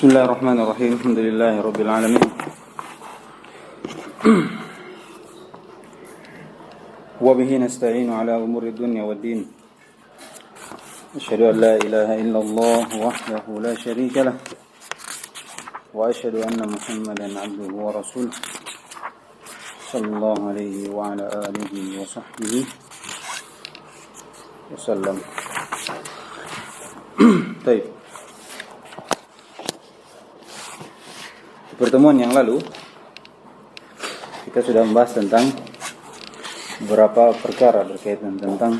Bismillahirrahmanirrahim. Alhamdulillahirabbil alamin. Wa bihi nasta'inu ala umuri dunya waddin. Asyhadu an la ilaha illallah wahdahu la syarika lah. Wa asyhadu anna Muhammadan 'abduhu wa rasuluh. Sallallahu alaihi wa ala alihi wa sahbihi wasallam. Baik. Di pertemuan yang lalu kita sudah membahas tentang beberapa perkara berkaitan tentang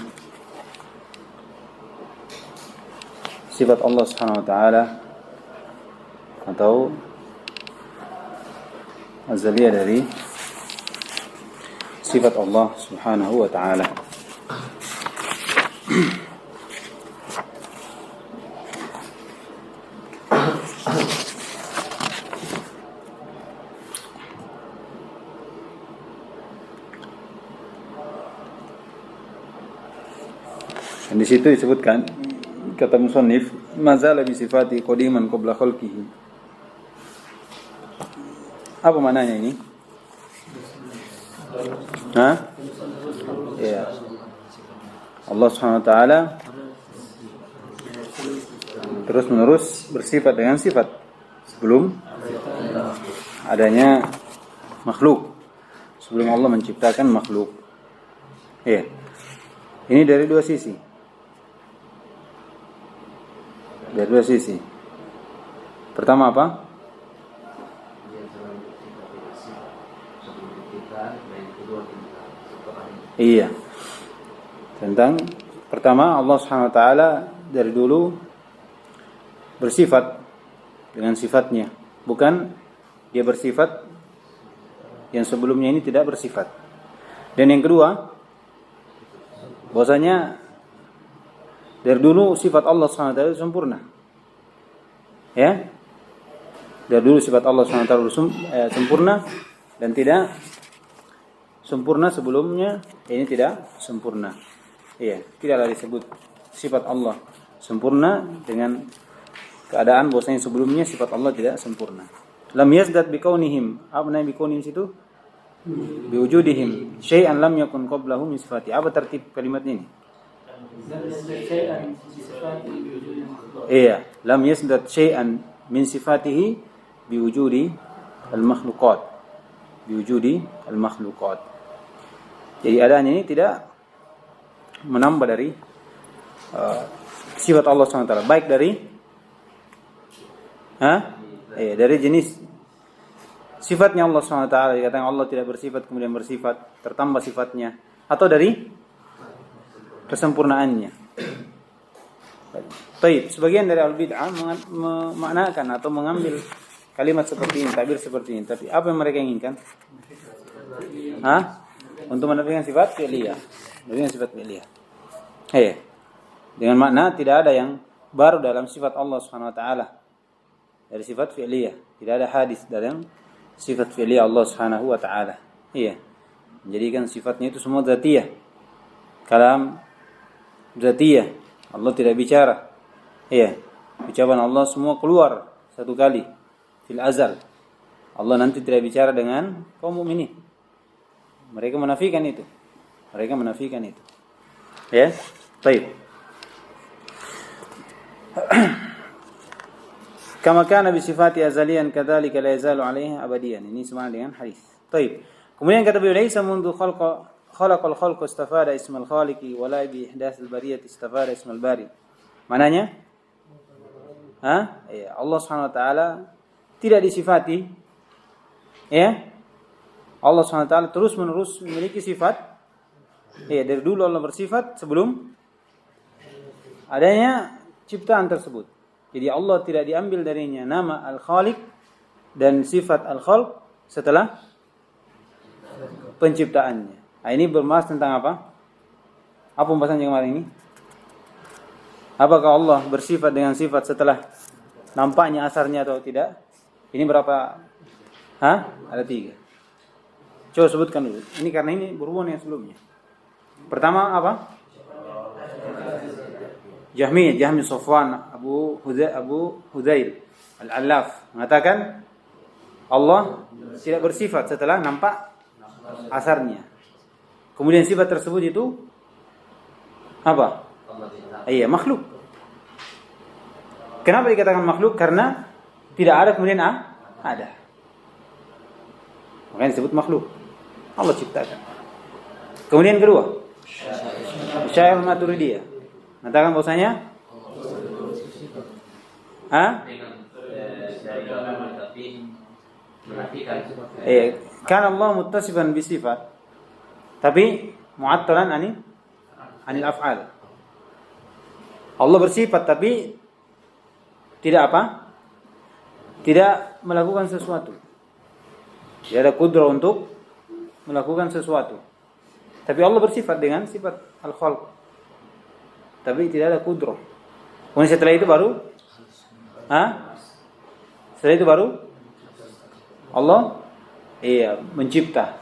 sifat Allah Subhanahu wa taala atau azaliyah dari sifat Allah Subhanahu wa taala. Dan di situ disebutkan kata musannif mazala bi sifati qadiman qabla khalqihi. Apa maknanya ini? Ya. Allah Subhanahu wa taala terus menerus bersifat dengan sifat sebelum adanya makhluk, sebelum Allah menciptakan makhluk. Ya. Ini dari dua sisi. Dari dua sisi. Pertama apa? Iya. Tentang pertama Allah Subhanahu wa taala dari dulu bersifat dengan sifatnya, bukan dia bersifat yang sebelumnya ini tidak bersifat. Dan yang kedua, bahwasanya dari dulu sifat Allah SWT sempurna. Ya. Dari dulu sifat Allah SWT sempurna dan tidak sempurna sebelumnya, ini tidak sempurna. Iya, tidaklah disebut sifat Allah sempurna dengan keadaan bahwasanya sebelumnya sifat Allah tidak sempurna. Lam yazdad biqaunihim, apa namanya biqaunihim situ? Biwujudihim syai'an lam yakun qablahu min sifati. Apa tertib kalimat ini? Iya, lam yasdad syai'an min sifatihi biwujudi al-makhluqat. Biwujudi al-makhluqat. Jadi adanya ini tidak menambah dari sifat Allah SWT, baik dari dari jenis sifatnya Allah SWT, dikatakan Allah tidak bersifat kemudian bersifat, tertambah sifatnya, atau dari kesempurnaannya. Baik, sebagian dari al-bid'ah memaknakan atau mengambil kalimat seperti ini, tabir seperti ini, tapi apa yang mereka inginkan? Untuk menafikan sifat fi'liyah. Dengan sifat fi'liyah. Dengan makna tidak ada yang baru dalam sifat Allah Subhanahu wa taala. Dari sifat fi'liyah, tidak ada hadis dalam sifat fi'liyah Allah Subhanahu wa taala. Menjadikan sifatnya itu semua dzatiyah. Kalam dzatiyah. Allah tidak bicara. Ucapan Allah semua keluar satu kali fil azal. Allah nanti tidak bicara dengan kaum mukminin. Mereka menafikan itu. Ya. Baik. Kama kana bi sifati azaliyan kadzalika la yazalu 'alaihi abadiyan. Ini sama dengan hadis. Baik. Kemudian kata beliau laisa mundu khalaqal khalqa istafada ismal khaliqi wa la bi ihdatsil bariyati istafada ismal bari. Maknanya? Allah Subhanahu wa taala tidak disifati, Allah SWT terus menerus memiliki sifat. Dari dulu Allah bersifat sebelum adanya ciptaan tersebut. Jadi Allah tidak diambil darinya nama Al-Khaliq dan sifat Al-Khalq setelah penciptaannya. Ini berbahas tentang apa? Apa pembahasan yang kemarin ini? Apakah Allah bersifat dengan sifat setelah nampaknya asarnya atau tidak? Ini berapa? Ada 3. Coba sebutkan dulu. Ini karena ini berhubungan dengan sebelumnya. Pertama apa? Jahmi Safwan Abu Hudail Al-Allaf mengatakan Allah tidak bersifat setelah nampak asarnya. Kemudian sifat tersebut itu apa? Iya, makhluk. Kenapa dikatakan makhluk? Karena tidak ada kemudian ada. Makanya disebut makhluk. Allah ciptakan. Kemudian kedua, Asy'ariyah Maturidiyah mengatakan bahwasanya kan Allah muttasifan bisifat tapi mu'attalan anil af'al. Allah bersifat tapi tidak apa? Tidak melakukan sesuatu. Tidak ada kudrah untuk melakukan sesuatu. Tapi Allah bersifat dengan sifat al-khalq. Tapi tidak ada kudrah. Kemudian setelah itu baru setelah itu baru Allah mencipta.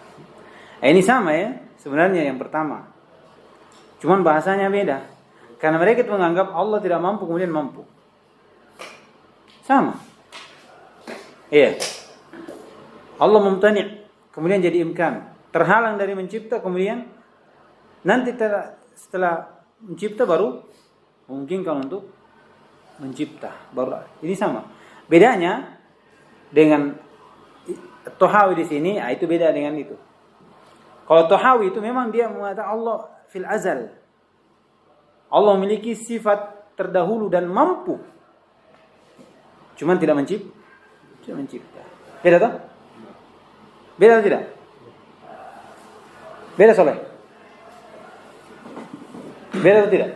Ini sama ya sebenarnya yang pertama. Cuman bahasanya beda. Karena mereka itu menganggap Allah tidak mampu kemudian mampu. Sama. Iya. Allah mumtani' kemudian jadi imkan. Terhalang dari mencipta kemudian nanti setelah mencipta baru memungkinkan untuk mencipta. Baru ini sama. Bedanya dengan Tohawi di sini, itu beda dengan itu. Kalau Tohawi itu memang dia mengatakan Allah fil azal. Allah memiliki sifat terdahulu dan mampu. Cuman tidak mencipta. Beda tak? Beda atau tidak? Beda Soleh? Beda atau tidak?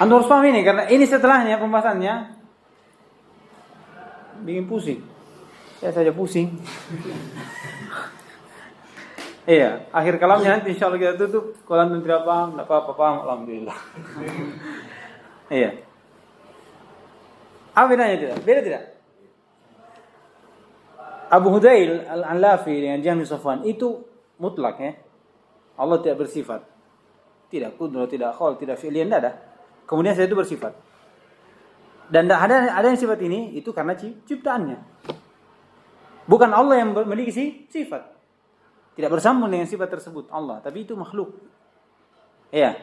Antum harus paham ini karena ini setelahnya pembahasannya bikin pusing. Saya saja pusing. Iya, akhir kalamnya nanti insya Allah kita tutup. Kalau antum tidak paham, tidak apa-apa paham, alhamdulillah. Iya. Apa bedanya tidak? Beda tidak? Abu Hudail Al-Alafi dengan Jahmi Safwan itu mutlak ya. Allah tidak bersifat. Tidak kudrah, tidak khalq, tidak fi'liyan, tidak ada. Kemudian saya itu bersifat. Dan ada yang sifat ini itu karena ciptaannya. Bukan Allah yang memiliki sifat. Tidak bersambung dengan sifat tersebut Allah, tapi itu makhluk. Iya.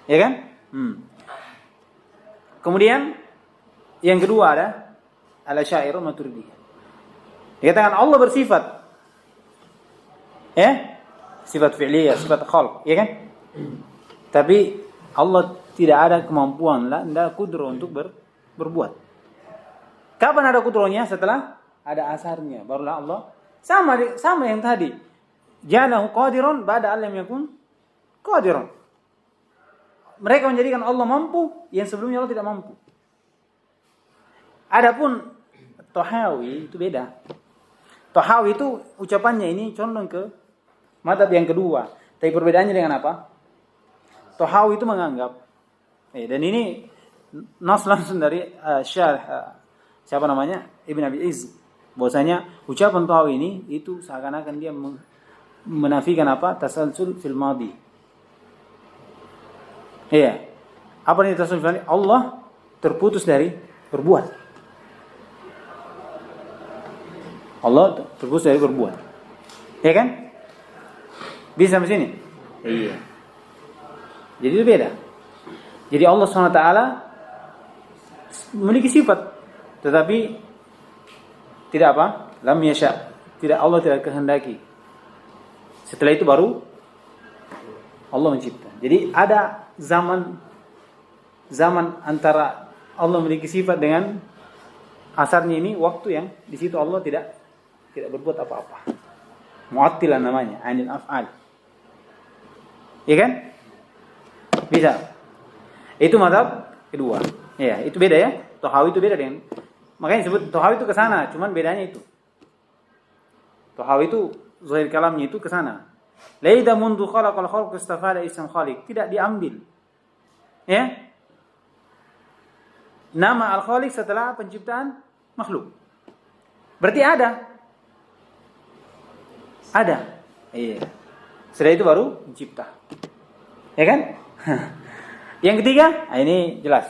Ya kan? Kemudian yang kedua ada Al-Asy'ariyah Maturidiyah. Dikatakan Allah bersifat. Sifat fi'liyah, sifat khalq, ya kan? Tapi Allah tidak ada kemampuan, tidak ada kudrah untuk berbuat. Kapan ada kudrahnya? Setelah ada asarnya, barulah Allah sama yang tadi. Ja'alahu qadiran ba'da an lam yakun qadiran. Mereka menjadikan Allah mampu yang sebelumnya Allah tidak mampu. Adapun Tohawi itu beda. Tohawi itu ucapannya ini condong ke mazhab yang kedua. Tapi perbedaannya dengan apa? Tohawi itu menganggap dan ini nas langsung dari Syarh siapa namanya? Ibn Abi Izz. Bahwasanya ucapan Tohawi ini itu seakan-akan dia menafikan apa? Tasalsul fil madi. Iya. Apa ini tasalsul fil madi? Allah terputus dari berbuat. Allah terputus dari berbuat. Ya kan? Bisa sampai sini? Iya. Jadi itu beda. Jadi Allah SWT memiliki sifat, tetapi tidak apa? Lam yasha. Tidak, Allah tidak kehendaki. Setelah itu baru Allah mencipta. Jadi ada zaman antara Allah memiliki sifat dengan asarnya ini, waktu yang di situ Allah tidak berbuat apa-apa. Mu'attilan namanya, anil af'al. Iya kan? Bisa. Itu mazhab kedua. Ya, itu beda ya. Tohawi itu beda dengan, makanya disebut Tohawi itu ke sana, cuman bedanya itu. Tohawi itu zahir kalamnya itu ke sana. Laida mundu khalaqal khalq istafada ism khaliq, tidak diambil. Ya? Nama al-khaliq setelah penciptaan makhluk. Berarti ada. Iya. Setelah itu baru mencipta. Ya kan? Yang ketiga, ini jelas,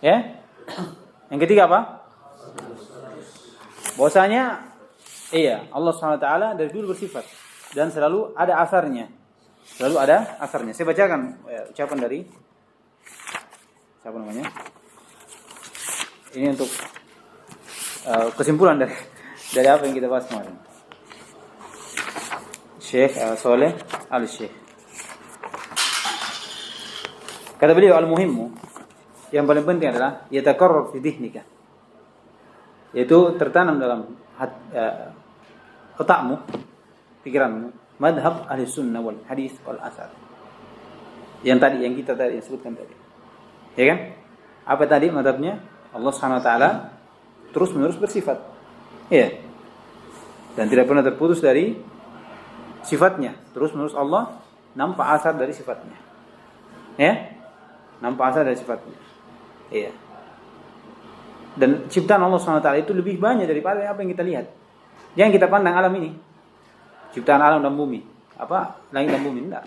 ya. Yang ketiga apa? Bahwasanya Allah SWT dari dulu bersifat dan selalu ada asarnya. Selalu ada asarnya. Saya bacakan ucapan dari siapa namanya? Ini untuk kesimpulan dari apa yang kita bahas kemarin. Syekh Saleh Al-Syekh. Kata beliau, al-muhimmu, yang paling penting adalah yatakarrar fi dhihnika, yaitu tertanam dalam otakmu, pikiranmu, madhab ahli sunnah wal hadis wal asar. Yang kita tadi sebutkan tadi. Ya kan? Apa tadi madhabnya? Allah Subhanahu wa taala terus-menerus bersifat. Iya. Dan tidak pernah terputus dari sifatnya. Terus-menerus Allah nampak asar dari sifatnya. Ya? Nampak asal dari sifatnya. Iya. Dan ciptaan Allah SWT itu lebih banyak daripada apa yang kita lihat. Jangan kita pandang alam ini. Ciptaan alam dan bumi. Apa? Langit dan bumi. Tidak.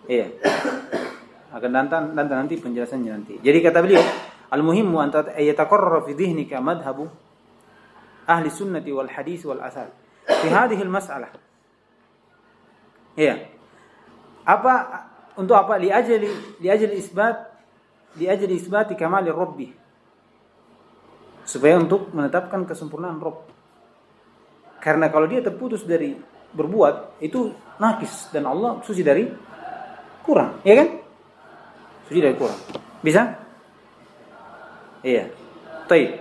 Iya. Akan nanti penjelasannya nanti. Jadi kata beliau, al-muhimmu an yatakarrar fi dhihnika madhhabu ahli sunnati wal hadis wal asar fi hadhihi al-mas'alah. Iya. Untuk apa? Li ajli isbat kamali Rabbi. Supaya untuk menetapkan kesempurnaan Rabb. Karena kalau dia terputus dari berbuat, itu nakis dan Allah suci dari kurang, ya kan? Suci dari kurang. Bisa? Iya. Baik.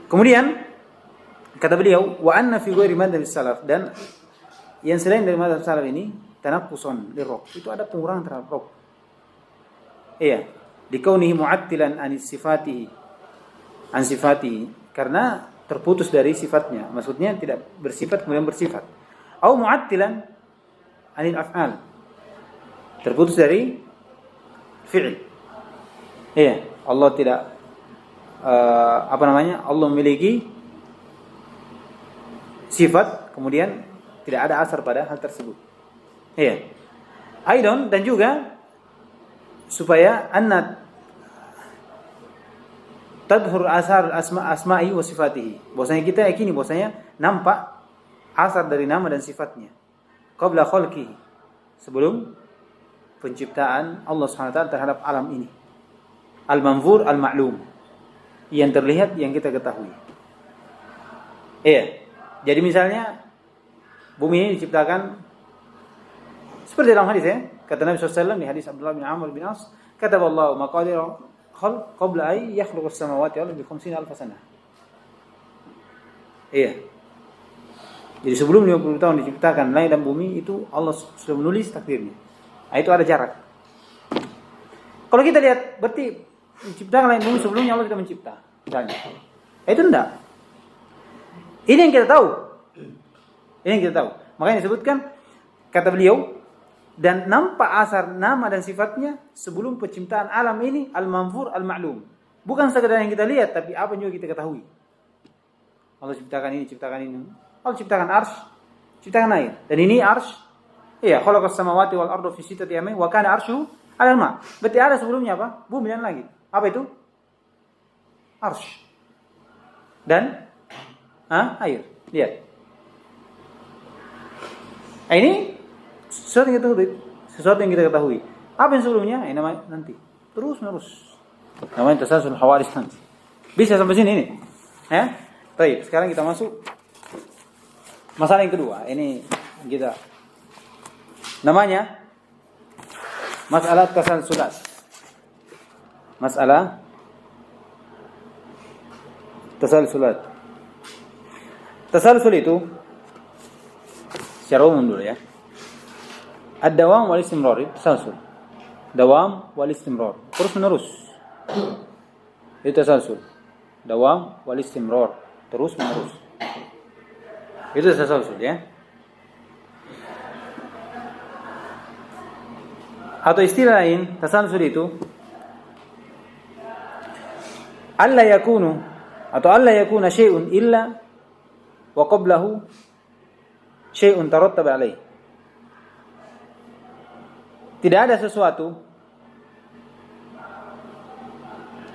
Kemudian kata beliau, wa anna fi ghairi madhhab salaf, dan yang selain dari madhab salaf ini tanaqqusun lirrabb, itu ada pengurangan terhadap Rabb. Iya, dikaunihi mu'attilan an sifatihi, karena terputus dari sifatnya. Maksudnya tidak bersifat kemudian bersifat. Au mu'attilan anil af'al, terputus dari fi'il. Iya, Allah tidak Allah memiliki sifat kemudian tidak ada asar pada hal tersebut. Iya. Aidon, dan juga supaya anna tadhur asar asma'i wa sifatihi. Bahwasanya kita yakini bahwasanya nampak asar dari nama dan sifatnya qabla khalqihi, sebelum penciptaan Allah Subhanahu wa taala terhadap alam ini. Al-manzur al-ma'lum, yang terlihat, yang kita ketahui. Iya. Jadi misalnya bumi ini diciptakan seperti dalam hadis, ya. Kata Nabi SAW di hadis Abdullah bin Amr bin As, kataballahu maqadir khalq qabla ay yakhluqus samawati wal ardi bi 50,000 sanah. Iya. Jadi sebelum 50 tahun diciptakan langit dan bumi, itu Allah sudah menulis takdirnya. Nah, itu ada jarak. Kalau kita lihat, berarti menciptakan langit dan bumi sebelumnya Allah sudah mencipta. Misalnya. Itu enggak. Ini yang kita tahu. Ini yang kita tahu. Makanya disebutkan, kata beliau, dan nampak asar nama dan sifatnya sebelum penciptaan alam ini, al-manzur al-ma'lum. Bukan sekadar yang kita lihat, tapi apa yang juga kita ketahui. Allah ciptakan ini, ciptakan ini. Allah ciptakan arsy, ciptakan air. Dan ini arsy. Iya, khalaqas samawati wal arda fi sittati ayamin wa kana arsyu 'alal ma'. Berarti ada sebelumnya apa? Bumi dan langit. Apa itu? Arsy. Dan air. Lihat. Nah, ini sesuatu yang kita ketahui. Apa yang sebelumnya? Ini namanya nanti. Terus menerus. Namanya tasalsul hawadits nanti. Bisa sampai sini ini. Ya? Baik, sekarang kita masuk masalah yang kedua. Ini kita namanya masalah tasalsulat. Masalah tasalsulat. Tasalsul itu secara umum dulu, ya. Ad-dawam wal istimrar, itu tasalsul. Dawam wal istimrar, terus menerus. Itu tasalsul. Dawam wal istimrar, terus menerus. Itu tasalsul, ya. Atau istilah lain, tasalsul itu alla yakuna syai'un illa wa qablahu syai'un tarattaba alaih. Tidak ada sesuatu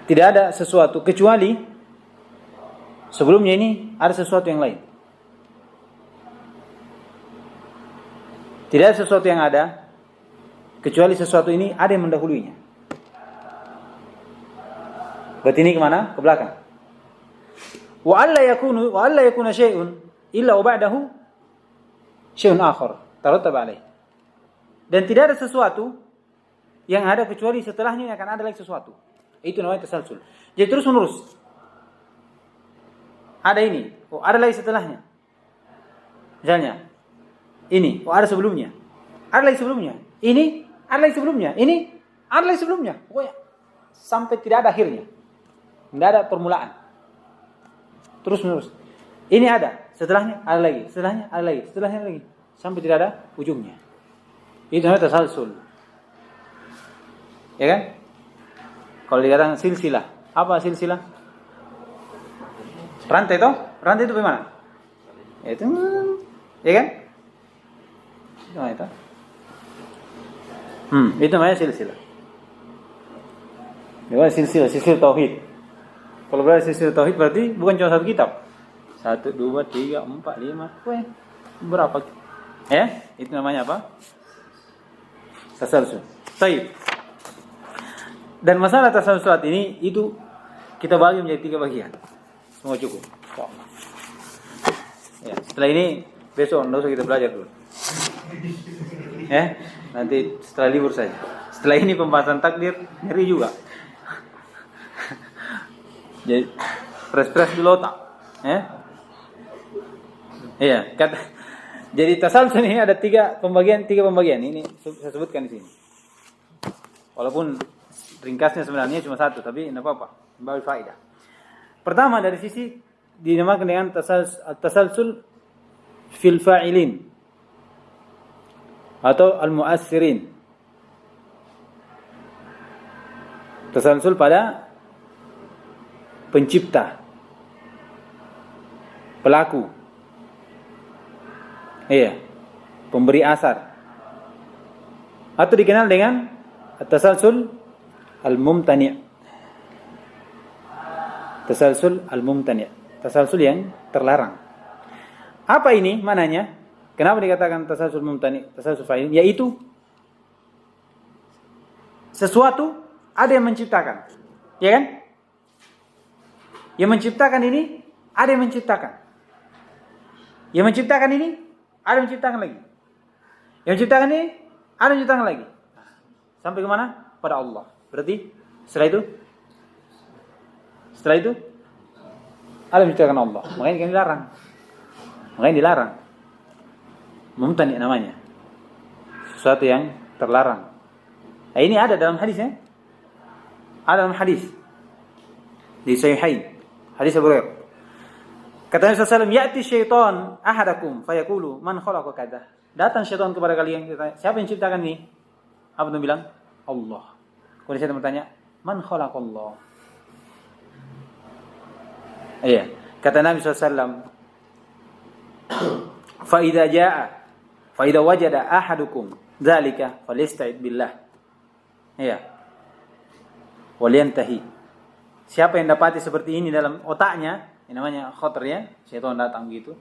tidak ada sesuatu kecuali sebelumnya ini ada sesuatu yang lain. Tidak ada sesuatu yang ada kecuali sesuatu ini ada yang mendahuluinya. Berarti ini kemana? Ke belakang. Wa alla yakuna syai'un illa ba'dahu syai'un akhar tarattaba alaih. Dan tidak ada sesuatu yang ada kecuali setelahnya akan ada lagi sesuatu. Itu namanya tasalsul. Jadi terus menerus. Ada ini, ada lagi setelahnya. Misalnya, ini, ada sebelumnya. Ada lagi sebelumnya. Ini, ada lagi sebelumnya. Ini, ada lagi sebelumnya. Pokoknya sampai tidak ada akhirnya. Tidak ada permulaan. Terus menerus. Ini ada, setelahnya ada lagi, setelahnya ada lagi, setelahnya ada lagi. Sampai tidak ada ujungnya. Itu namanya tasalsul. Ya kan? Kalau dikatakan silsilah, apa silsilah? Rantai toh? Rantai itu bagaimana? Itu, ya kan? Itu itu. Itu namanya silsilah. Itu silsilah tauhid. Kalau berarti silsilah tauhid berarti bukan cuma satu kitab. 1, 2, 3, 4, 5. Berapa? Ya? Itu namanya apa? Tasalsul. Baik. Dan masalah tasalsulat ini itu kita bagi menjadi 3 bagian. Semua cukup. Ya, setelah ini besok enggak usah kita belajar dulu. Ya, nanti setelah libur saja. Setelah ini pembahasan takdir ngeri juga. Jadi fresh dulu otak. Ya. Iya, jadi tasalsul ini ada 3 pembagian. Ini saya sebutkan di sini. Walaupun ringkasnya sebenarnya cuma 1, tapi tidak apa-apa, membawa faedah. Pertama dari sisi dinamakan dengan tasalsul fil fa'ilin atau al-mu'assirin. Tasalsul pada pencipta, pelaku. Iya, pemberi asar. Atau dikenal dengan tasalsul al-mumtani'. Tasalsul al-mumtani'. Tasalsul yang terlarang. Apa ini mananya? Kenapa dikatakan tasalsul mumtani'? Tasalsul fa'il, yaitu sesuatu ada yang menciptakan. Ya kan? Yang menciptakan ini ada yang menciptakan. Yang menciptakan ini ada yang menciptakan lagi. Yang menciptakan ini ada yang menciptakan lagi. Sampai ke mana? Pada Allah. Berarti setelah itu ada yang menciptakan Allah. Makanya kan dilarang. Mumtani namanya. Sesuatu yang terlarang. Nah, ini ada dalam hadisnya. Ada dalam hadis di Sahihain. Hadis Abu Hurairah. Kata Nabi sallallahu alaihi wasallam, "Ya'ti syaitan ahadakum fayaqulu man khalaqa kadza." Datang syaitan kepada kalian, siapa yang ciptakan ini? Apa dia bilang? Allah. Kemudian syaitan bertanya, "Man khalaqallah?" Iya. Kata Nabi sallallahu alaihi wasallam, fa idza wajada ahadukum dzalika falyasta'id billah. Iya. Waliyantahi. Siapa yang dapati seperti ini dalam otaknya, ini namanya khotar ya, syaitan datang gitu,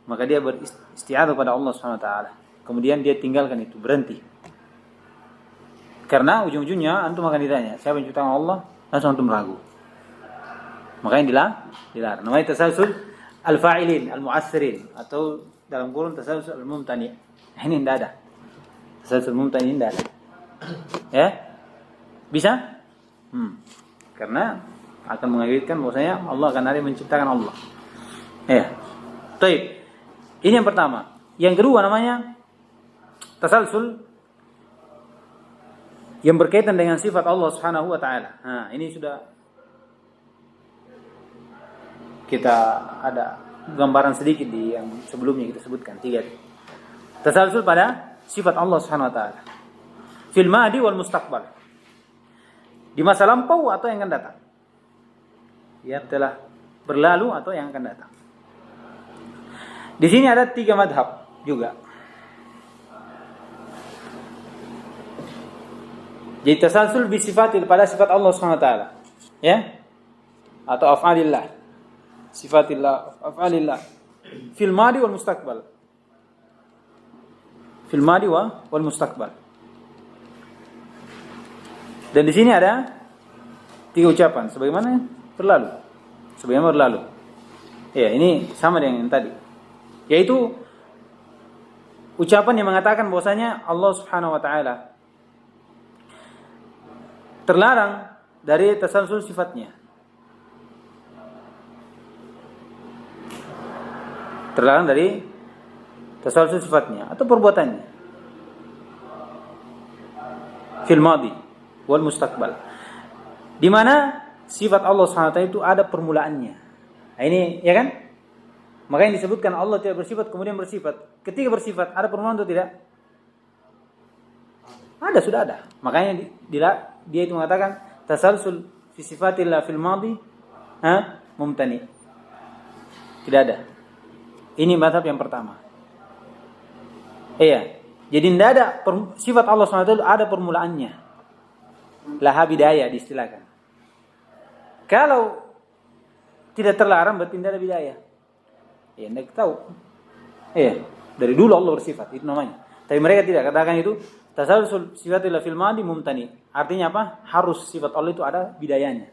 maka dia beristi'adzah pada Allah Subhanahu wa taala. Kemudian dia tinggalkan itu, berhenti. Karena ujung-ujungnya antum akan ditanya, siapa yang ciptakan Allah? Langsung antum ragu. Makanya dilarang. Namanya tasalsul al-fa'ilin, al-mu'assirin, atau dalam kurung tasalsul al-mumtani'. Ini tidak ada. Tasalsul mumtani' tidak ada. Ya? Bisa? Karena akan mengagetkan bahwasanya Allah akan ada yang menciptakan Allah. Ya. Baik. Ini yang pertama. Yang kedua namanya tasalsul yang berkaitan dengan sifat Allah Subhanahu wa taala. Nah, ini sudah kita ada gambaran sedikit di yang sebelumnya kita sebutkan 3. Tasalsul pada sifat Allah Subhanahu wa taala. Fil madi wal mustaqbal. Di masa lampau atau yang akan datang. Yang telah berlalu atau yang akan datang. Di sini ada 3 madhab juga. Jadi tasalsul bi sifatil pada sifat Allah Subhanahu wa taala. Ya? Atau af'alillah. Sifatillah, af'alillah. Fil madi wal mustaqbal. Fil madi wal mustaqbal. Dan di sini ada 3 ucapan sebagaimana berlalu. Ya, ini sama dengan yang tadi. Yaitu ucapan yang mengatakan bahwasanya Allah Subhanahu wa taala terlarang dari tasalsul sifatnya. Terlarang dari tasalsul sifatnya atau perbuatannya. Fil madi wal mustaqbal. Di mana sifat Allah SWT itu ada permulaannya. Nah, ini ya kan? Makanya disebutkan Allah tidak bersifat kemudian bersifat. Ketika bersifat ada permulaan atau tidak? Ada, sudah ada. Makanya dia itu mengatakan tasalsul fi sifatillah fil madi mumtani. Tidak ada. Ini mazhab yang pertama. Iya. Jadi tidak ada sifat Allah SWT ada permulaannya. Laha bidayah diistilahkan. Kalau tidak terlarang berarti tidak ada bidayah. Ya, tidak tahu. Iya, dari dulu Allah bersifat, itu namanya. Tapi mereka tidak katakan itu tasalsul sifatillah fil madi mumtani. Artinya apa? Harus sifat Allah itu ada bidayahnya.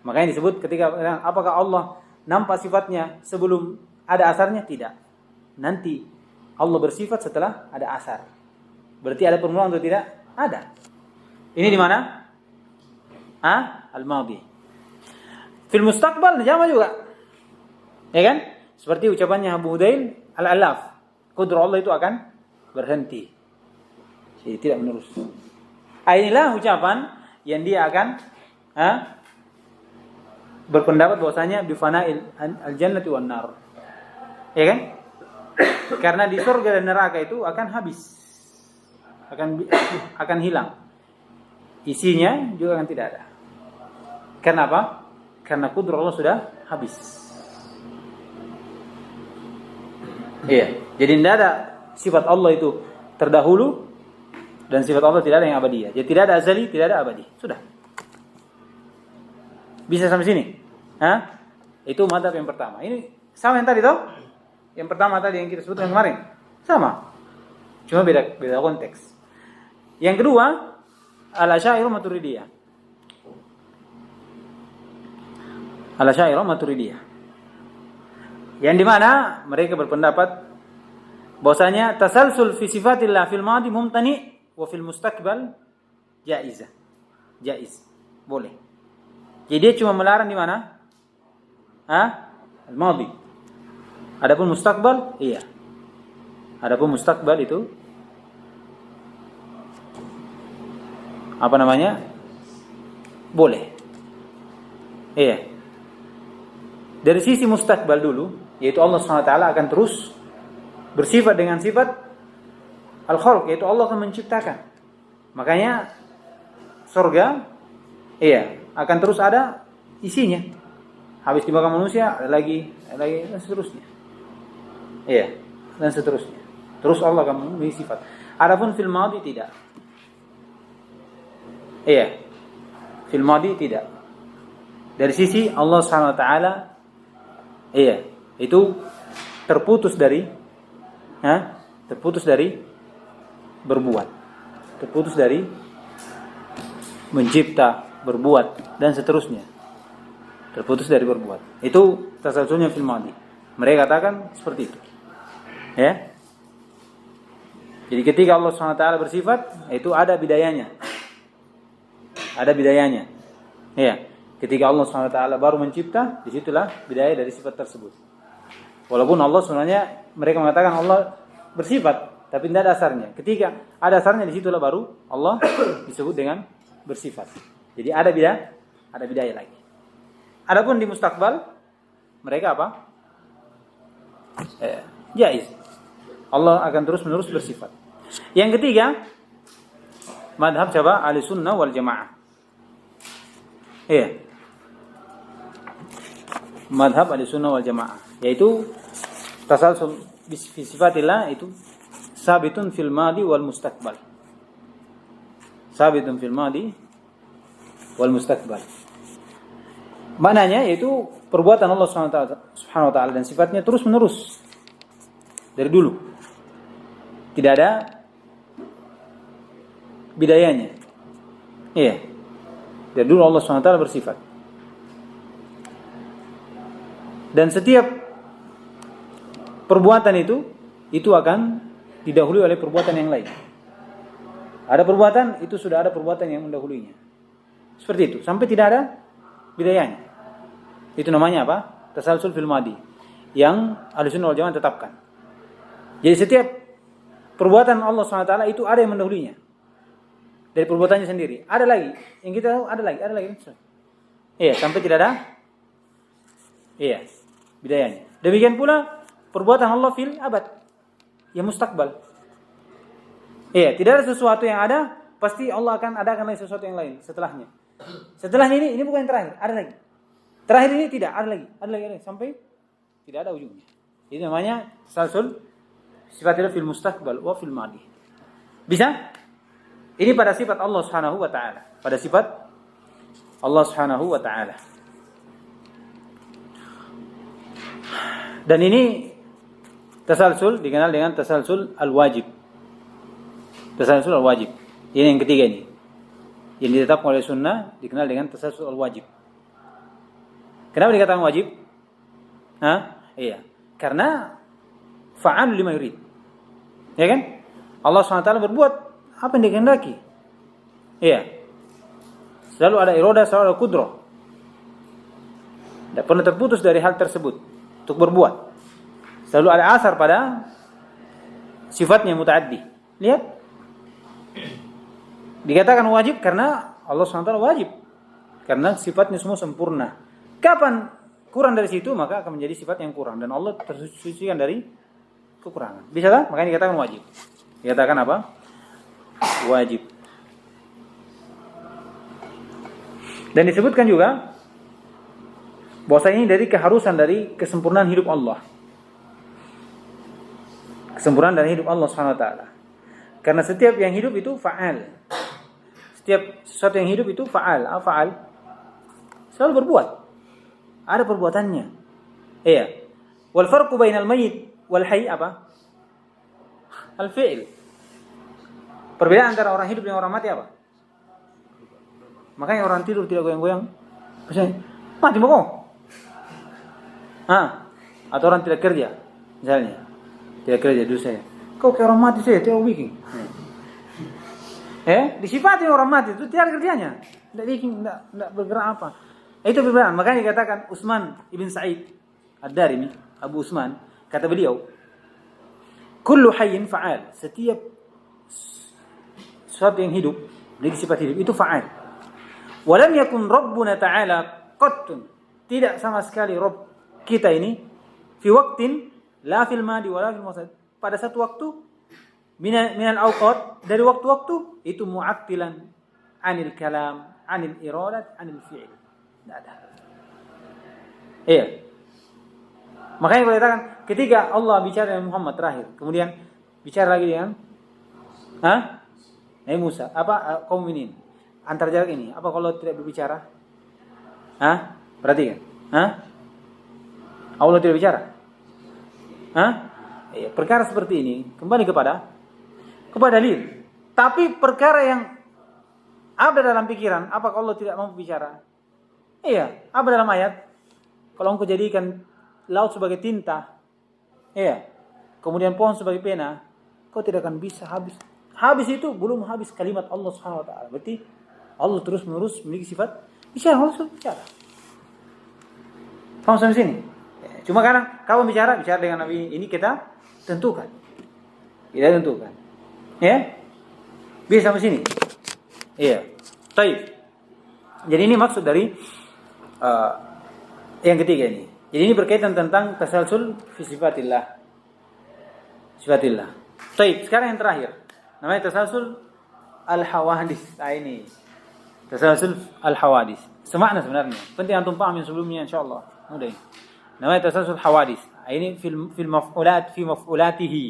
Makanya disebut ketika apakah Allah nampak sifatnya sebelum ada asarnya? Tidak. Nanti Allah bersifat setelah ada asar. Berarti ada permulaan atau tidak? Ada. Ini di mana? Al-madi. Fil mustaqbal jama juga. Ya kan? Seperti ucapannya Abu Hudail al-Alaf. Qudra Allah itu akan berhenti. Jadi tidak menerus. Inilah ucapan yang dia akan berpendapat bahwasanya bifana'il al-jannati wan nar. Ya kan? Karena di surga dan neraka itu akan habis. Akan hilang. Isinya juga akan tidak ada. Karena apa? Karena qudra Allah sudah habis. Iya. Jadi tidak ada sifat Allah itu terdahulu dan sifat Allah tidak ada yang abadi. Jadi tidak ada azali, tidak ada abadi. Sudah. Bisa sampai sini? Itu mazhab yang pertama. Ini sama yang tadi toh? Yang pertama tadi yang kita sebutkan kemarin. Sama. Cuma beda konteks. Yang kedua, al-Asy'ariyah Maturidiyah. Al-Asy'ariyah Maturidiyah. Yang di mana mereka berpendapat bahwasanya tasalsul fi sifatillah fil madi mumtani wa fil mustaqbal jaiz. Boleh. Jadi dia cuma melarang di mana? Al-madi. Adapun mustaqbal, iya. Adapun mustaqbal itu apa namanya? Boleh. Iya. Dari sisi mustaqbal dulu, yaitu Allah SWT akan terus bersifat dengan sifat al-khalq, yaitu Allah akan menciptakan. Makanya surga akan terus ada isinya. Habis dimakan manusia ada lagi dan seterusnya. Iya, dan seterusnya. Terus Allah akan memiliki sifat. Adapun fil madi tidak. Iya. Fil madi tidak. Dari sisi Allah SWT itu terputus dari berbuat. Terputus dari mencipta, berbuat dan seterusnya. Terputus dari berbuat. Itu tasalsulnya fil madi. Mereka katakan seperti itu. Ya. Jadi ketika Allah SWT bersifat, itu ada bidayahnya. Ada bidayahnya. Ya. Ketika Allah SWT baru mencipta, disitulah bidayah dari sifat tersebut. Walaupun Allah sebenarnya mereka mengatakan Allah bersifat, tapi tidak ada asarnya. Ketika ada asarnya, disitulah baru Allah disebut dengan bersifat. Jadi ada bidayah lagi. Adapun di mustaqbal, mereka apa? Jaiz. Allah akan terus-menerus bersifat. Yang ketiga, madhab siapa? Ahlussunnah wal Jamaah. Iya. Madhab Ahlussunnah wal Jamaah, yaitu tasalsul fi sifatillah itu sabitun fil madi wal mustaqbal. Sabitun fil madi wal mustaqbal. Maknanya yaitu perbuatan Allah Subhanahu wa taala dan sifatnya terus menerus dari dulu. Tidak ada bidayanya. Iya. Dari dulu Allah Subhanahu wa taala bersifat. Dan setiap perbuatan itu akan didahului oleh perbuatan yang lain. Ada perbuatan, itu sudah ada perbuatan yang mendahulunya. Seperti itu, sampai tidak ada bidayanya. Itu namanya apa? Tasalsul fil madi, yang Ahlussunnah wal Jamaah tetapkan. Jadi setiap perbuatan Allah SWT itu ada yang mendahulunya dari perbuatannya sendiri. Ada lagi, yang kita tahu ada lagi. Iya, sampai tidak ada bidayanya. Demikian pula perbuatan Allah fil abad, yang mustakbal. Iya, tidak ada sesuatu yang ada, pasti Allah akan adakan lagi sesuatu yang lain setelahnya. Setelahnya ini bukan yang terakhir, ada lagi. Terakhir ini tidak, ada lagi, sampai tidak ada ujungnya. Ini namanya tasalsul sifatillah fil mustakbal wa fil madi. Bisa? Ini pada sifat Allah Subhanahu wa taala. Pada sifat Allah Subhanahu wa taala. Dan ini tasalsul dikenal dengan tasalsul al-wajib. Tasalsul al-wajib. Ini yang ketiga ini. Yang ditetapkan oleh sunnah dikenal dengan tasalsul al-wajib. Kenapa dikatakan wajib? Iya. Karena fa'al lima yurid. Ya kan? Allah SWT berbuat apa yang dikehendaki. Iya. Selalu ada iroda, selalu ada kudrah. Tidak pernah terputus dari hal tersebut untuk berbuat. Selalu ada asar pada sifatnya mutaaddi. Lihat. Dikatakan wajib karena Allah SWT wajib. Karena sifatnya semua sempurna. Kapan kurang dari situ, maka akan menjadi sifat yang kurang. Dan Allah tersucikan dari kekurangan. Bisa tak? Makanya dikatakan wajib. Dikatakan apa? Wajib. Dan disebutkan juga bahwa ini dari keharusan, dari kesempurnaan hidup Allah. Kesempurnaan dari hidup Allah SWT. Karena setiap yang hidup itu fa'al. Setiap sesuatu yang hidup itu fa'al. Fa'al selalu berbuat. Ada perbuatannya. Iya. Wal farqu bainal mayyit wal hayy apa? Al-fi'l. Perbedaan antara orang hidup dan orang mati apa? Makanya orang tidur tidak goyang-goyang. Misalnya, mati mau kau? Atau orang tidak kerja. Misalnya, tidak kerja dulu saya. Kau kayak orang mati saya, tidak bikin. Disifati orang mati itu tidak ada kerjanya. Tidak bikin, tidak bergerak apa. Itu perbedaan. Makanya dikatakan Utsman ibn Sa'id Ad-Darimi, Abu Utsman, kata beliau, kullu hayyin fa'al. Setiap sesuatu yang hidup, dari sifat hidup itu fa'al. Walam yakun Rabbuna ta'ala qattun. Tidak sama sekali Rabb kita ini fi waqtin la fil madi wala fil mustaqbal. Pada satu waktu minal awqat, dari waktu-waktu itu mu'attilan anil kalam, anil iradat, anil fi'il. Tidak ada. Iya. Makanya kalau dikatakan ketika Allah bicara dengan Muhammad terakhir, kemudian bicara lagi dengan Nabi Musa, apa kaum mukminin? Antar jarak ini, apa kalau tidak berbicara? Perhatikan. Allah tidak bicara. Iya, perkara seperti ini kembali kepada dalil. Tapi perkara yang ada dalam pikiran, apa kalau Allah tidak mau bicara? Iya, apa dalam ayat? Kalau engkau jadikan laut sebagai tinta, iya, kemudian pohon sebagai pena, kau tidak akan bisa habis. Habis itu belum habis kalimat Allah Subhanahu wa taala. Berarti Allah terus menerus memiliki sifat bicara, Allah bicara. Paham sampai sini? Cuma kadang kamu bicara dengan Nabi ini kita tentukan. Kita tentukan. Ya? Bisa sampai sini. Iya. Baik. Jadi ini maksud dari yang ketiga ini. Jadi ini berkaitan tentang tasalsul fi sifatillah. Sifatillah. Baik, sekarang yang terakhir. Namanya tasalsul al-hawadis. Ini. Tasalsul al-hawadis. Semakna sebenarnya. Penting antum paham yang sebelumnya insyaallah. Mudah ini. Namanya tasalsul hawadis. Ini fil maf'ulat fi maf'ulatihi,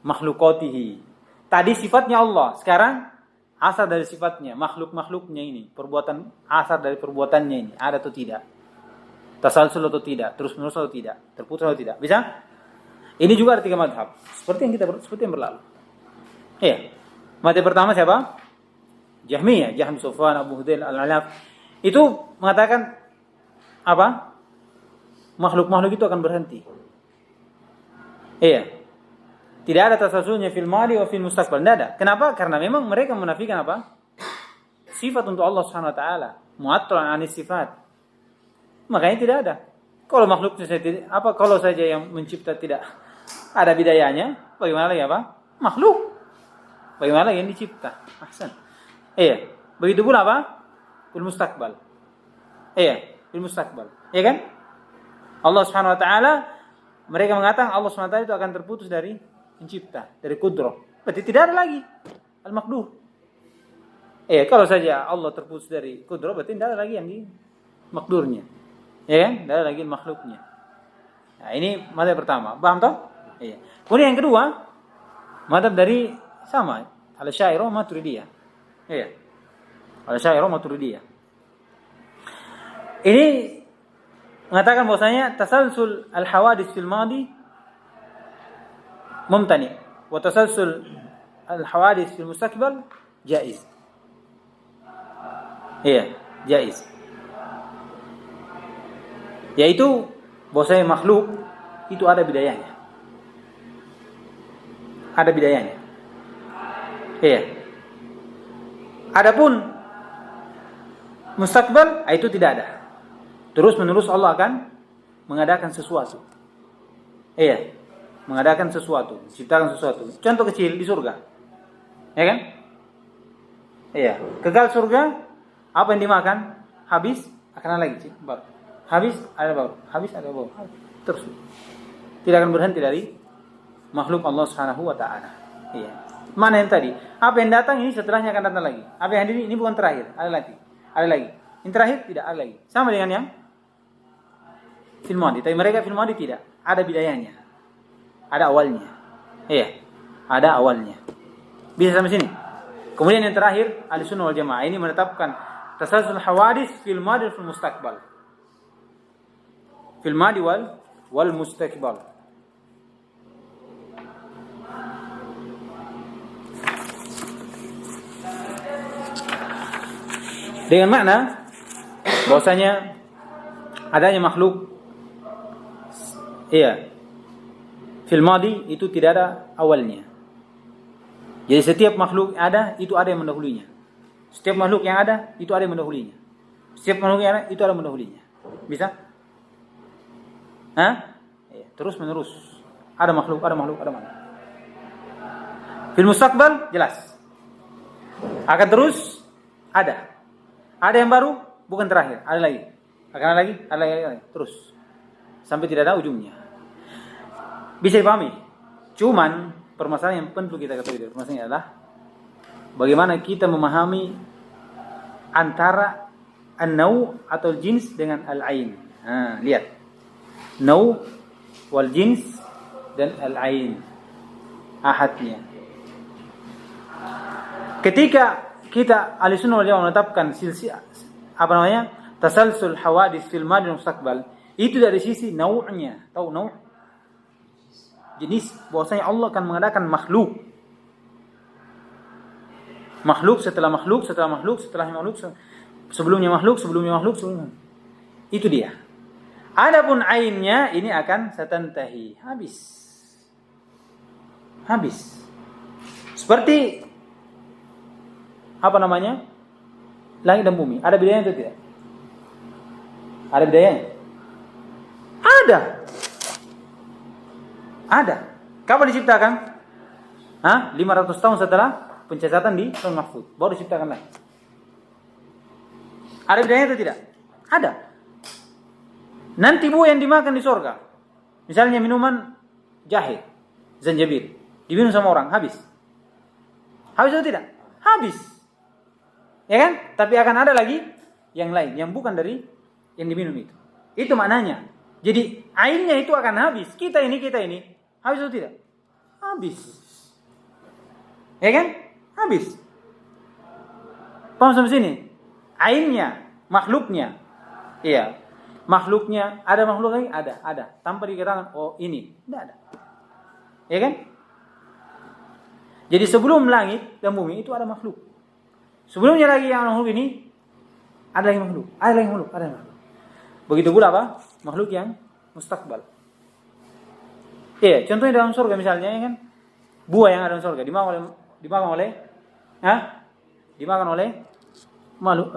makhluqatihi. Tadi sifatnya Allah, sekarang asar dari sifatnya, makhluk-makhluknya ini, perbuatan asar dari perbuatannya ini, ada atau tidak? tasalsul atau tidak, terus menerus atau tidak, terputus atau tidak. Bisa? Ini juga ada 3 mazhab. Seperti yang berlalu. Iya. Mazhab pertama siapa? Jahmiyah, Jahm Sufwan, Abu Hudail Al-Alaf. Itu mengatakan apa? Makhluk-makhluk itu akan berhenti. Iya. Tidak ada tasalsulnya fil madi wa fil mustaqbal. Tidak ada. Kenapa? Karena memang mereka menafikan apa? Sifat untuk Allah Subhanahu wa taala. Mu'attalun 'anis sifat. Makanya tidak ada. Kalau makhluk kalau saja yang mencipta tidak ada bidayahnya, bagaimana lagi apa? Makhluk. Bagaimana yang dicipta? Ahsan. Iya. Begitu pula apa? Fil mustaqbal. Iya, fil mustaqbal. Iya kan? Allah Subhanahu wa taala mereka mengatakan Allah Subhanahu wa taala itu akan terputus dari pencipta, dari qudrah. Berarti tidak ada lagi al-maqdur. Iya, kalau saja Allah terputus dari qudrah berarti tidak ada lagi yang di makdurnya. Ya kan? Tidak ada lagi makhluknya. Nah, ini mazhab pertama. Paham toh? Iya. Kemudian yang kedua, mazhab dari sama Al-Asy'ariyah Maturidiyah. Iya. Al-Asy'ariyah Maturidiyah. Ini mengatakan bahwasanya tasalsul al-hawadits fil madi mumtani wa tasalsul al-hawadits fil mustaqbal jaiz. Iya, jaiz. Yaitu bahwasanya makhluk itu ada bidayahnya. Ada bidayahnya. Iya. Adapun mustaqbal itu tidak ada. Terus menerus Allah akan mengadakan sesuatu. Iya, mengadakan sesuatu, menciptakan sesuatu. Contoh kecil di surga. Ya kan? Iya, kekal surga, apa yang dimakan habis akan ada lagi, baru. Habis ada baru, habis ada baru. Terus tidak akan berhenti dari makhluk Allah Subhanahu wa taala. Iya. Mana yang tadi? Apa yang datang ini setelahnya akan datang lagi. Apa yang hadir ini bukan terakhir, ada lagi. Ada lagi. Yang terakhir tidak ada lagi. Sama dengan yang fil madi, tapi mereka fil madi tidak. Ada bidayahnya. Ada awalnya. Iya. Ada awalnya. Bisa sampai sini. Kemudian yang terakhir, Ahlussunnah wal Jamaah ini menetapkan tasalsul hawadits fil madi wal mustaqbal. Fil madi wal mustaqbal. Dengan makna bahwasanya adanya makhluk fil madi itu tidak ada awalnya. Jadi setiap makhluk ada itu ada yang mendahulunya. Setiap makhluk yang ada itu ada yang mendahulunya. Setiap makhluk yang ada itu ada yang mendahulunya. Bisa? Hah? Ya, terus menerus. Ada makhluk. Fil mustaqbal jelas. Akan terus ada. Ada yang baru, bukan terakhir, ada lagi. Akan ada lagi, terus. Sampai tidak ada ujungnya. Bisa dipahami. Cuman, permasalahan yang perlu kita ketahui dari permasalahan adalah bagaimana kita memahami antara an-naw atau jins dengan al-ain. Lihat. Naw wal jins dan al-ain. Ahadnya. Ketika kita Ahlussunnah wal Jamaah menetapkan tasalsul hawadits fil madi wal mustaqbal, itu dari sisi nau'nya. Tahu nau'? Jenis bahwasanya Allah akan mengadakan makhluk. Makhluk setelah makhluk, sebelumnya makhluk. Itu dia. Adapun ainnya ini akan satantahi, habis. Seperti langit dan bumi. Ada bedanya atau tidak? Ada bedanya? Ada. Kapan diciptakan? 500 tahun setelah pencatatan di Lauhul Mahfuz. Baru diciptakan lagi. Ada bedanya atau tidak? Ada. Nanti yang dimakan di surga. Misalnya minuman jahe, zanjabil. Diminum sama orang, habis. Habis atau tidak? Habis. Ya kan? Tapi akan ada lagi yang lain, yang bukan dari yang diminum itu. Itu maknanya. Jadi airnya itu akan habis. Kita ini habis atau tidak? Habis. Ya kan? Habis. Paham sampai sini? Airnya, makhluknya. Iya. makhluknya, ada makhluk lagi? Ada. Tanpa dikatakan, oh ini. Tidak ada. Ya kan? Jadi sebelum langit dan bumi itu ada makhluk. Sebelumnya lagi yang makhluk ini, ada lagi makhluk. Begitu pula apa? Makhluk yang mustakbal. Iya, contohnya dalam surga misalnya, ya kan? Buah yang ada dalam surga dimakan oleh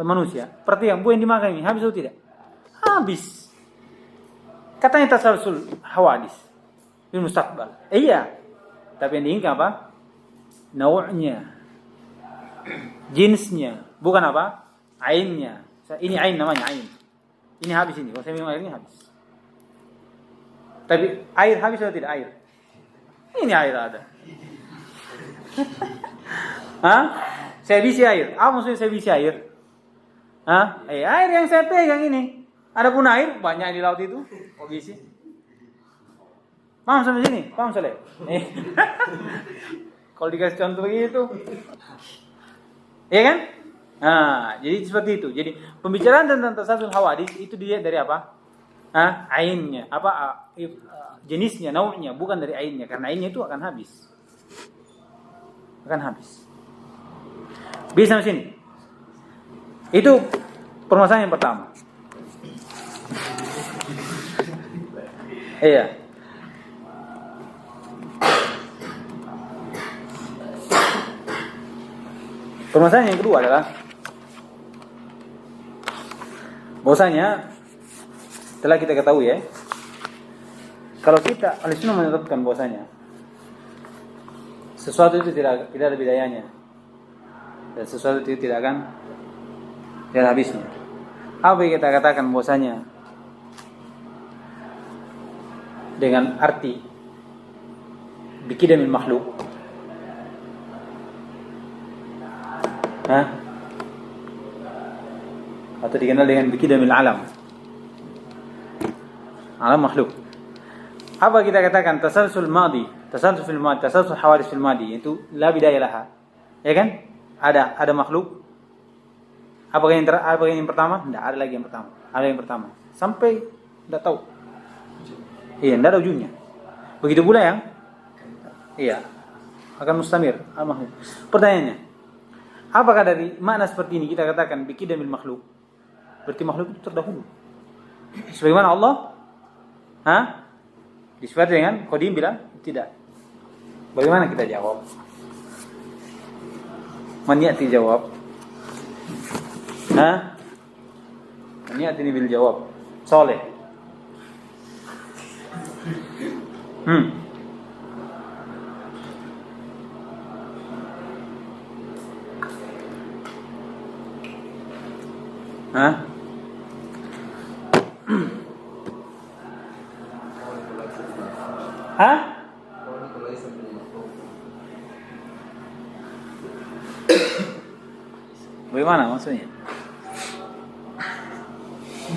manusia. Perhatikan, buah yang dimakan ini habis atau tidak? Habis. Katanya tasalsul hawadis di mustakbal. Iya. Tapi yang diingat apa? Nau'nya. Jenisnya, bukan apa? Ainnya. Ini ain namanya, ain. Ini habis ini. Kalau saya minum air ini habis. Tapi air habis atau tidak air? Ini air ada. Saya bisi air. Apa maksudnya saya bisi air? Air yang saya pegang ini. Ada pun air banyak di laut itu. Kok bisi? Paham sampai sini? Paham Saleh? Kalau dikasih contoh begitu. Iya kan? Jadi seperti itu. Jadi pembicaraan tentang tasalsul hawadis itu dilihat dari apa? Ainnya, jenisnya, nau'nya, bukan dari ainnya, karena ainnya itu akan habis. Bisa di sini. Itu permasalahan yang pertama. Iya. Permasalahan yang kedua adalah bahwasanya telah kita ketahui ya, kalau kita Ahlussunnah menetapkan bahwasanya sesuatu itu tidak ada bidayanya dan sesuatu itu tidak akan habisnya. Apa yang kita katakan bahwasanya dengan arti bikidamil makhluk, atau dikenal dengan bikidamil alam makhluk. Apa kita katakan tasalsul madi, tasalsul hawadis fil madi, itu la bidaya laha. Ya kan? Ada makhluk. Apakah yang pertama? Tidak ada lagi yang pertama. Ada yang pertama. Sampai tidak tahu. Iya, tidak ada ujungnya. Begitu pula yang akan mustamir al-makhluk. Pertanyaannya, apakah dari makna seperti ini kita katakan bikidamil makhluk? Berarti makhluk itu terdahulu. Sebagaimana Allah disifati dengan qadim bilang tidak. Bagaimana kita jawab? Maniati jawab. Maniati ini bil jawab. Soleh. Bagaimana maksudnya?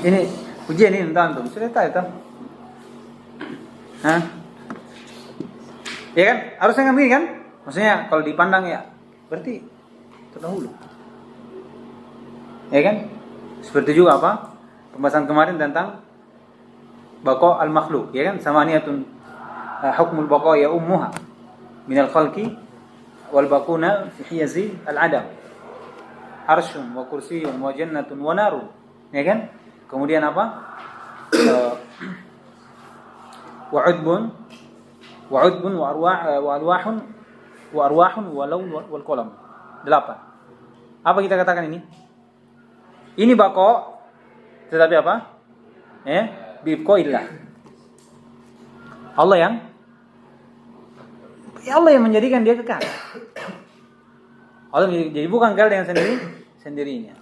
Ini ujian ini tentang sudah tahu kan? Ya kan? Harusnya kan begini kan? Maksudnya kalau dipandang ya berarti terdahulu. Ya kan? Seperti juga apa? Pembahasan kemarin tentang baqa al-makhluk, ya kan? Samaniyatun hukmul baqa ya ummuha minal khalqi wal baquna fi hiyazi al-adam. Arsyun wa kursiyyun wa jannatun wa narun. Ya kan? Kemudian apa? Wa udbun wa arwahun wa lawn wal qalam. 8. Apa kita katakan ini? Ini baqa tetapi apa? Biqaillah. Allah yang menjadikan dia kekal. Allah jadi bukan kekal dengan sendirinya.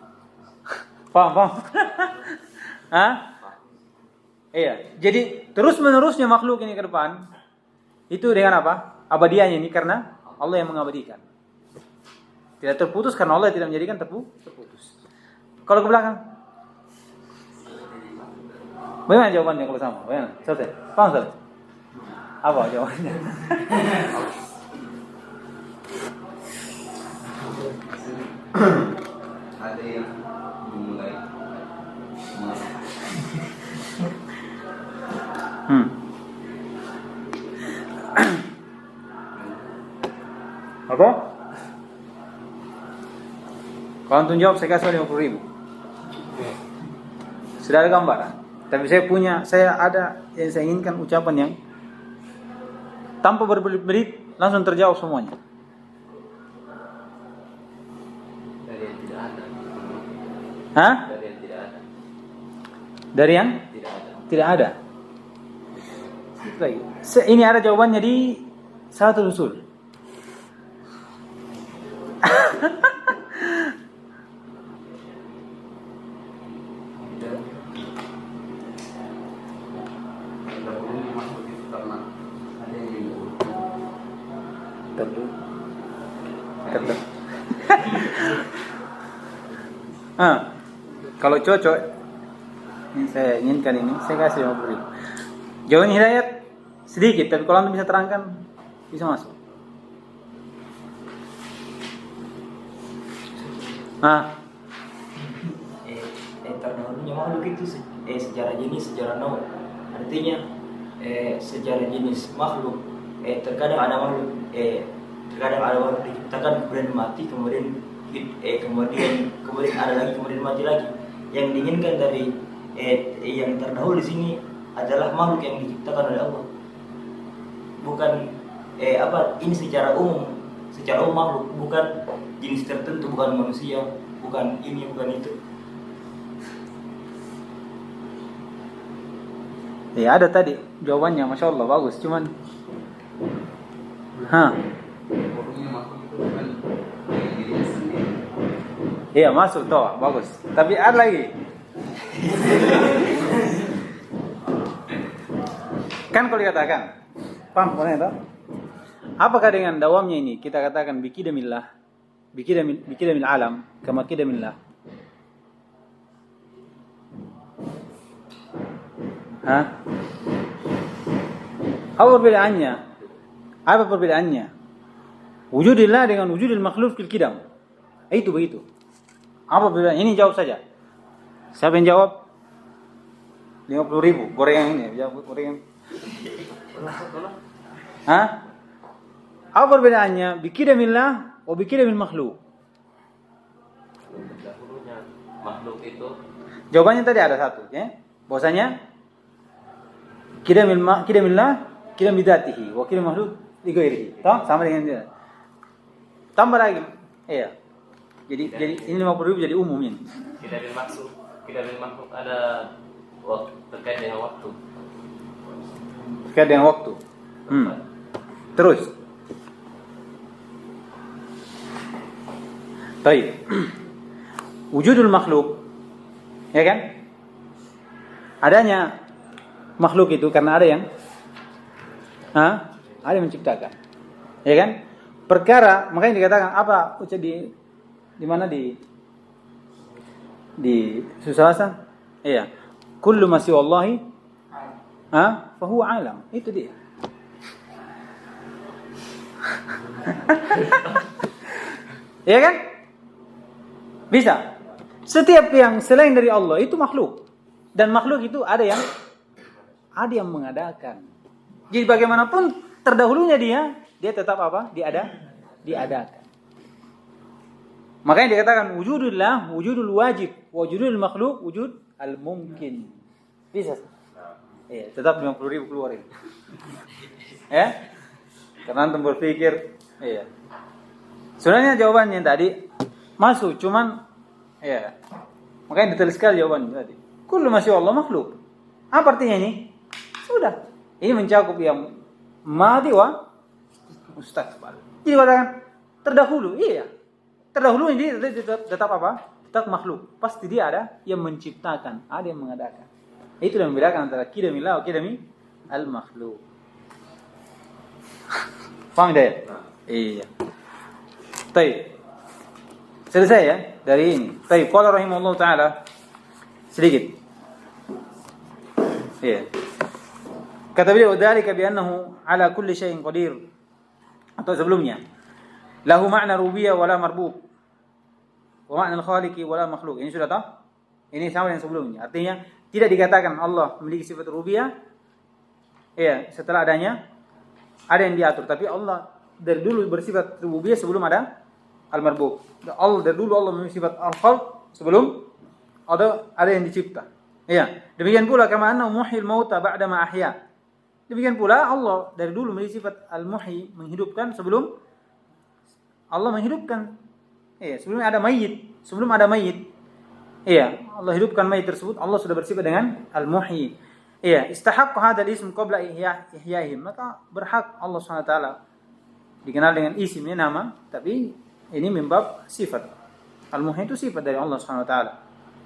Paham? Iya. Jadi terus menerusnya makhluk ini ke depan itu dengan apa? Abadiannya ini karena Allah yang mengabadikan. Tidak terputus karena Allah tidak menjadikan terputus. Kalau ke belakang, bagaimana jawabannya kalau sama? Bagaimana? Selesai. Paham selesai? Apa jawabannya? Ada yang memulai Apa? Kalau antum jawab saya kasih 50.000. Sudah ada gambaran. Tapi saya ada yang saya inginkan ucapan yang tanpa berbelit-belit langsung terjawab semuanya. Dari yang tidak ada. Hah? Dari yang tidak ada. Dari yang tidak ada. Baik. Ini ada jawabannya di satu usul. Kalau cocok ini saya inginkan ini, saya kasih 50.000. Jawaban hidayat sedikit, tapi kalau anda bisa terangkan bisa masuk. Terdahulunya makhluk itu secara jenis, secara nau. Artinya secara jenis makhluk terkadang ada makhluk diciptakan kemudian mati, kemudian ada lagi, kemudian mati lagi. Yang diinginkan dari yang terdahulu di sini adalah makhluk yang diciptakan oleh Allah. Bukan ini secara umum makhluk, bukan jenis tertentu, bukan manusia, bukan ini, bukan itu. Ya ada tadi jawabannya, masya Allah bagus. Cuman, iya masuk toh, bagus. Tapi ada lagi. Kan kalau dikatakan, paham mana itu? Apakah dengan dawamnya ini kita katakan bikidamillah, bikidamil alam, kama kidamillah? Apa perbedaannya? Apa perbedaannya? Wujudillah dengan wujudil makhluk fil kidam. Itu begitu. Apa perbedaannya? Ini jawab saja. Siapa yang jawab? 50.000. Gorengan ini, gorengan. Apa perbedaannya? Bikidamillah atau bikidamil makhluk? Dahulunya makhluk itu. Jawabannya tadi ada satu, ya. Bahwasanya kidamillah, kidam bidatihi, wa kidam makhluk li ghairihi. Tahu? Sama dengan dia. Tambah lagi. Iya. Jadi ini 50.000 jadi umum ini. Kidamil makhluk ada terkait dengan waktu. Terkait dengan waktu. Terus. Baik. Wujudul makhluk, ya kan? Adanya makhluk itu karena ada yang ada yang menciptakan. Ya kan? Perkara, makanya dikatakan apa ucap di mana di Susalasan? Iya. Kullu ma siwa Allahi fa huwa alam. Itu dia. Ya kan? Bisa. Setiap yang selain dari Allah itu makhluk. Dan makhluk itu ada yang mengadakan. Jadi bagaimanapun terdahulunya dia tetap apa? Diadakan. Makanya dikatakan wujudullah, wujudul wajib, wujudul makhluk, wujud al-mumkin. Bisa. Iya, tetap 50.000 keluarin. Ya? Karena antum berpikir, iya. Sebenarnya jawabannya tadi masuk, cuman ya. Makanya detail sekali jawabannya tadi. Kullu ma siwa Allah makhluk. Apa artinya ini? Sudah. Ini mencakup yang madi wa mustaqbal. Jadi katakan terdahulu, iya. Terdahulu ini tetap apa? Tetap makhluk. Pasti dia ada yang menciptakan, ada yang mengadakan. Itu yang membedakan antara kidamillah wa kidami al-makhluk. Paham tidak? Iya. Baik. Selesai ya dari ini. Baik, qala rahimahullah taala sedikit. Iya. Kata beliau dzalika bi annahu ala kulli syai'in qadir. Atau sebelumnya. Lahu ma'na rubiyyah wala marbub. Wa ma'na al-khaliqi wala makhluk. Ini sudah tahu? Ini sama yang sebelumnya. Artinya tidak dikatakan Allah memiliki sifat rubiyyah. Iya, setelah adanya ada yang diatur, tapi Allah dari dulu bersifat rububiyah sebelum ada al-marbub. Allah dari dulu Allah memiliki sifat al-khalq sebelum ada yang dicipta. Iya. Demikian pula kama anna muhyil mauta ba'da ma ahya. Demikian pula Allah dari dulu memiliki sifat al-muhyi, menghidupkan sebelum Allah menghidupkan. Iya, sebelum ada mayit. Iya, Allah hidupkan mayit tersebut, Allah sudah bersifat dengan al-muhyi. Iya, istahaqqa hadzal ism qabla ihyaihim. Maka berhak Allah SWT dikenal dengan isimnya nama, tapi ini membab sifat. Al-muhyi itu sifat dari Allah SWT.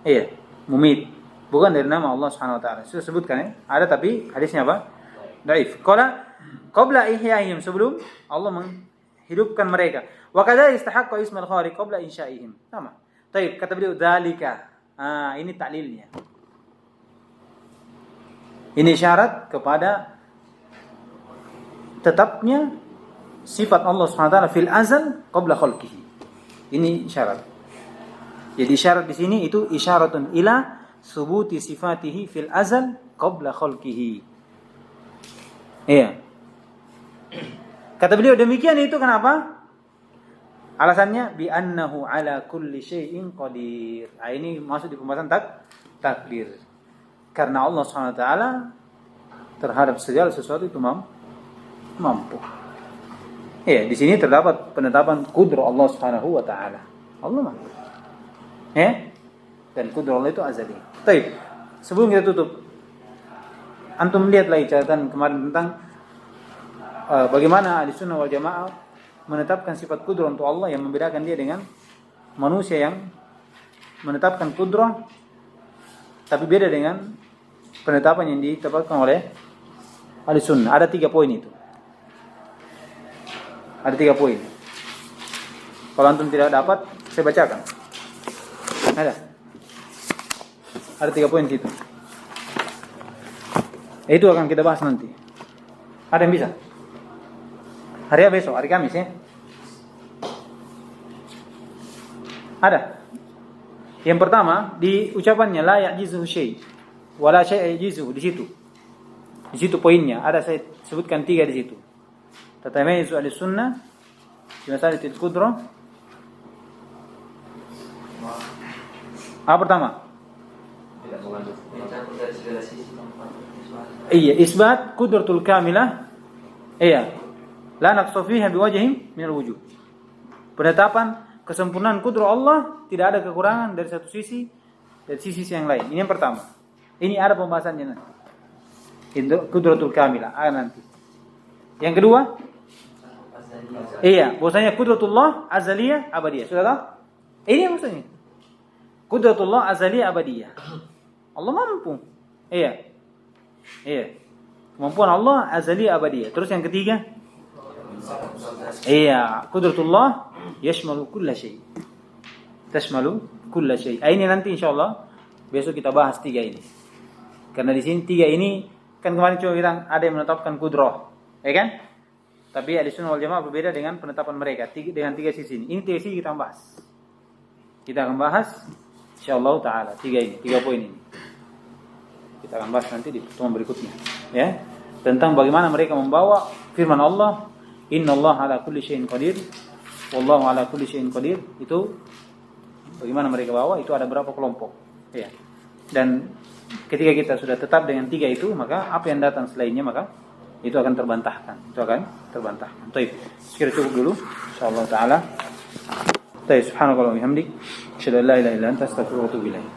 Iya, mumit. Bukan dari nama Allah SWT. Sudah sebutkan ya. Ada tapi hadisnya apa? Dhaif. Qala qabla ihyaihim, sebelum Allah menghidupkan mereka. Wa kadzalika istahaqqa ismal khaliq qabla insya'ihim. Sama. Baik, kata beliau dzalika. Ini taklilnya. Ini syarat kepada tetapnya sifat Allah SWT fil azal qabla khalqihi. Ini syarat. Jadi syarat di sini itu isyaratun ila subuti sifatihi fil azal qabla khalqihi. Iya. Kata beliau demikian itu kenapa? Alasannya bi annahu ala kulli syai'in qadir. Ini masuk di pembahasan takdir. Karena Allah SWT terhadap segala sesuatu itu mampu. Iya, di sini terdapat penetapan kudrah Allah Subhanahu wa taala. Allah mampu. Dan kudrah Allah itu azali. Baik. Sebelum kita tutup, antum lihat lagi catatan kemarin tentang bagaimana Ahlussunnah wal Jamaah menetapkan sifat kudrah untuk Allah yang membedakan dia dengan manusia yang menetapkan kudrah tapi beda dengan penetapan yang ditetapkan oleh Ahlussunnah. Ada 3 poin itu. Ada 3 poin. Kalau antum tidak dapat, saya bacakan. Ada 3 poin situ. Itu akan kita bahas nanti. Ada yang bisa? Hari apa besok? Hari Kamis ya? Ada. Yang pertama di ucapannya la ya'jizuhu syai' wala syai' ya'jizuhu, di situ. Di situ poinnya. Ada saya sebutkan 3 di situ. Tatamayyuzu Ahlussunnah fi masalatil qudrah. Apa pertama? Tidak mengandung dari segala sisi. Iya, isbat qudratul kamilah. Iya. La naqsu fiha biwajhin min alwujuh. Penetapan kesempurnaan kudrah Allah tidak ada kekurangan dari satu sisi dari sisi yang lain. Ini yang pertama. Ini ada pembahasannya nanti. Itu qudratul kamilah nanti. Yang kedua, iya, bahwasanya qudratullah azaliyah abadiyah. Sudah tahu? Ini maksudnya. Qudratullah azaliyah abadiyah. Allah mampu. Iya. Kemampuan Allah azaliyah abadiyah. Terus yang ketiga, iya, qudratullah yashmalu kulla syai'. Tashmalu kulla syai'. Ini nanti insyaallah besok kita bahas 3 ini. Karena di sini 3 ini kan kemarin cuma bilang ada yang menetapkan kudrah. Ya kan? Tapi Ahlussunnah wal Jamaah berbeda dengan penetapan mereka dengan 3 sisi ini. Ini 3 sisi kita bahas. Kita akan bahas insyaallah taala 3 ini, 3 poin ini. Kita akan bahas nanti di pertemuan berikutnya, ya. Tentang bagaimana mereka membawa firman Allah, innallaha ala kulli syai'in qadir, wallahu ala kulli syai'in qadir. Itu bagaimana mereka bawa, itu ada berapa kelompok, ya. Dan ketika kita sudah tetap dengan 3 itu, maka apa yang datang selainnya maka itu akan terbantahkan. Baik, sekiranya cukup dulu insyaallah taala. Subhanallah wa bihamdik, asyhadu an la ilaha illa anta, astaghfiruka wa atubu ilaik.